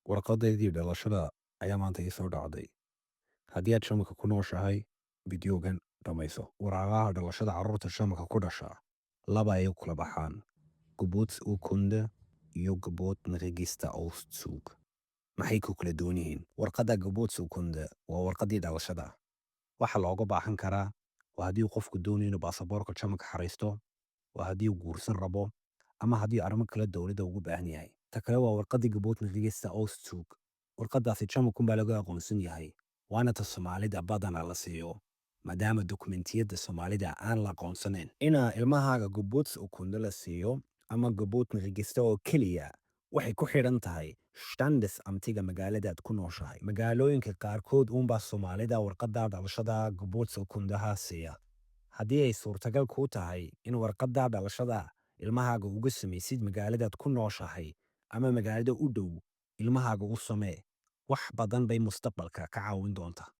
warqadaydii dhalashada ayaa maanta ii soo dhacday. Haddii aad shamanka ku nooshahay, fideogan dhammayso. Waraaqaha dhalashada carruurta shamanka ku dhasha laba ayay u kala baxaan: Geburtsurkunde iyo Geburtenregisterauszug. Maxay ku kala duwan yihiin? Warqadda Geburtsurkunde waa warqaddii dhalashada. Waxa looga baahan karaa waa haddii qofku doonayo inuu baasaboorka shamanka xariisto, waa haddii uu guursan rabo, ama haddii arrimo kale dowladda ugu baahan yahay. Ta kale waa warqaddii Geburtenregisterauszug. Warqaddaasi shamanku baa laga aqoonsan yahay, waana ta Soomaalida badanaa la siiyo, maadaama dokumentiyadda Soomaalida aan la aqoonsanayn. Inaa ilmahaaga Geburtsurkunde la siiyo ama Geburtenregister oo keliya waxay ku xidhan tahay Standesamtiga magaaladaad ku nooshahay. Magaalooyinka qaarkood uunbaa Soomaalida warqadda dhalashada Geburtsurkundaha siiya. Haddii ay suurtagal kuu tahay in warqadda dhalashada ilmahaaga uga samaysid magaaladaad ku nooshahay ama magaalada u dhow, ilmahaaga u samee. Wax badan bay mustaqbalka ka caawin doontaa.